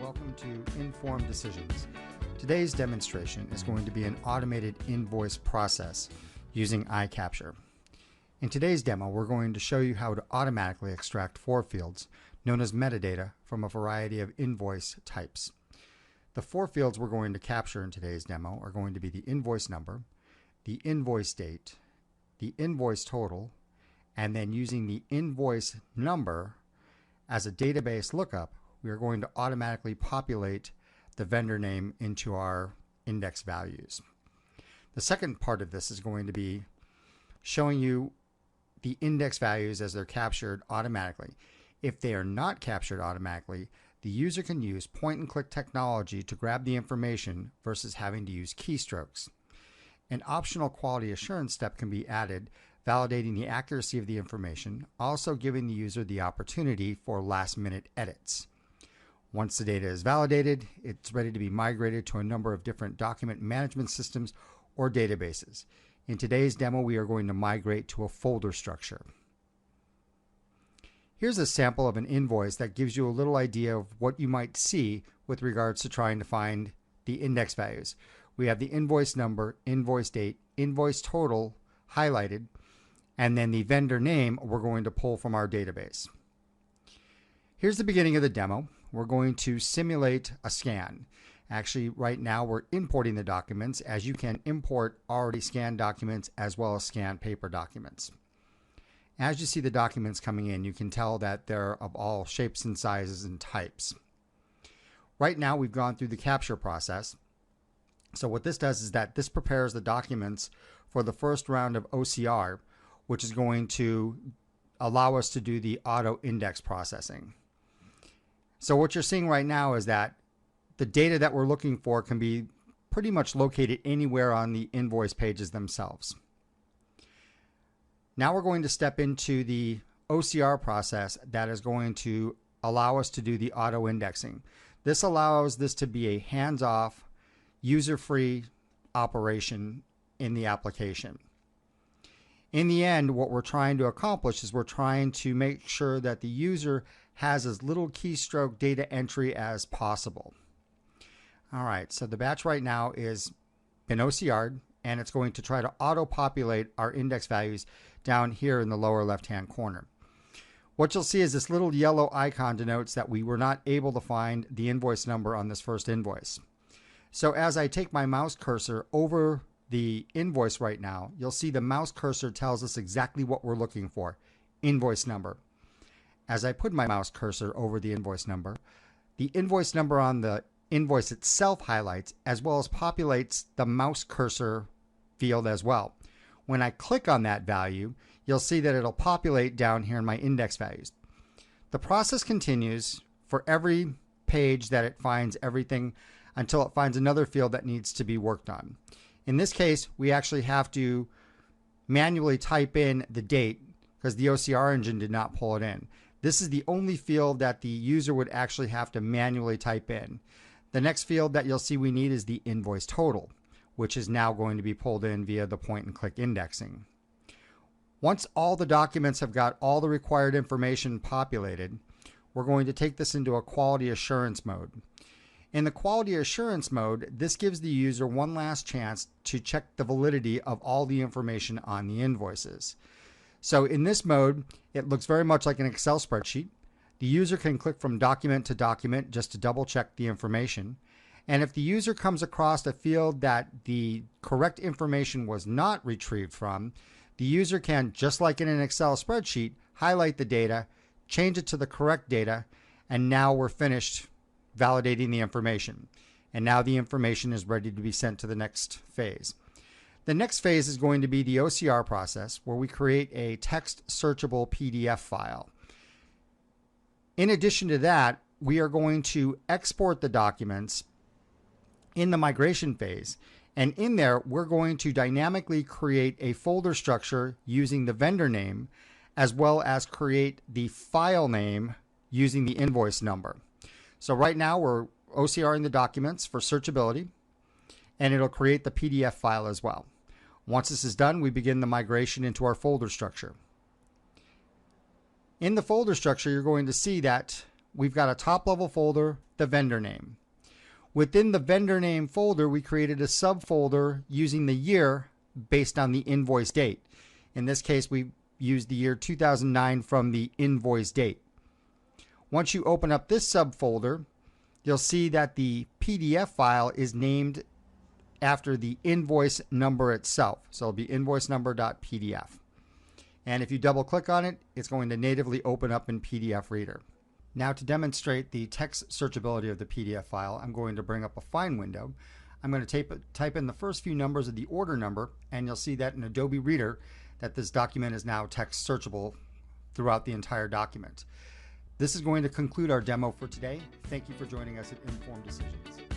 welcome to Informed Decisions. Today's demonstration is going to be an automated invoice process using iCapture. In today's demo, we're going to show you how to automatically extract 4 fields known as metadata from a variety of invoice types. The 4 fields we're going to capture in today's demo are going to be the invoice number, the invoice date, the invoice total, and then using the invoice number as a database lookup, we are going to automatically populate the vendor name into our index values. The second part of this is going to be showing you the index values as they're captured automatically. If they are not captured automatically, the user can use point-and-click technology to grab the information versus having to use keystrokes. An optional quality assurance step can be added, validating the accuracy of the information, also giving the user the opportunity for last-minute edits. Once the data is validated, it's ready to be migrated to a number of different document management systems or databases. In today's demo, we are going to migrate to a folder structure. Here's a sample of an invoice that gives you a little idea of what you might see with regards to trying to find the index values. We have the invoice number, invoice date, invoice total highlighted, and then the vendor name we're going to pull from our database. Here's the beginning of the demo. We're going to simulate a scan. Actually, right now we're importing the documents, as you can import already scanned documents as well as scanned paper documents. As you see the documents coming in, you can tell that they're of all shapes and sizes and types. Right now we've gone through the capture process. So what this does is that this prepares the documents for the first round of OCR, which is going to allow us to do the auto index processing. So what you're seeing right now is that the data that we're looking for can be pretty much located anywhere on the invoice pages themselves. Now we're going to step into the OCR process that is going to allow us to do the auto indexing. This allows this to be a hands-off, user-free operation in the application. In the end, what we're trying to accomplish is we're trying to make sure that the user has as little keystroke data entry as possible. All right, so the batch right now is been OCR'd, and it's going to try to auto-populate our index values down here in the lower left-hand corner. What you'll see is this little yellow icon denotes that we were not able to find the invoice number on this first invoice. So as I take my mouse cursor over the invoice right now, you'll see the mouse cursor tells us exactly what we're looking for, invoice number. As I put my mouse cursor over the invoice number on the invoice itself highlights as well as populates the mouse cursor field as well. When I click on that value, you'll see that it'll populate down here in my index values. The process continues for every page that it finds everything until it finds another field that needs to be worked on. In this case, we actually have to manually type in the date because the OCR engine did not pull it in. This is the only field that the user would actually have to manually type in. The next field that you'll see we need is the invoice total, which is now going to be pulled in via the point-and-click indexing. Once all the documents have got all the required information populated, we're going to take this into a quality assurance mode. In the quality assurance mode, this gives the user one last chance to check the validity of all the information on the invoices. So in this mode, it looks very much like an Excel spreadsheet. The user can click from document to document just to double check the information. And if the user comes across a field that the correct information was not retrieved from, the user can, just like in an Excel spreadsheet, highlight the data, change it to the correct data, and now we're finished validating the information. And now the information is ready to be sent to the next phase. The next phase is going to be the OCR process, where we create a text searchable PDF file. In addition to that, we are going to export the documents in the migration phase. And in there, we're going to dynamically create a folder structure using the vendor name, as well as create the file name using the invoice number. So right now we're OCRing the documents for searchability, and it'll create the PDF file as well. Once this is done, we begin the migration into our folder structure. In the folder structure, you're going to see that we've got a top level folder, the vendor name. Within the vendor name folder, we created a subfolder using the year based on the invoice date. In this case, we used the year 2009 from the invoice date. Once you open up this subfolder, you'll see that the PDF file is named after the invoice number itself. So it'll be invoice number.pdf. And if you double click on it, it's going to natively open up in PDF Reader. Now, to demonstrate the text searchability of the PDF file, I'm going to bring up a Find window. I'm going to type in the first few numbers of the order number, and you'll see that in Adobe Reader that this document is now text searchable throughout the entire document. This is going to conclude our demo for today. Thank you for joining us at Informed Decisions.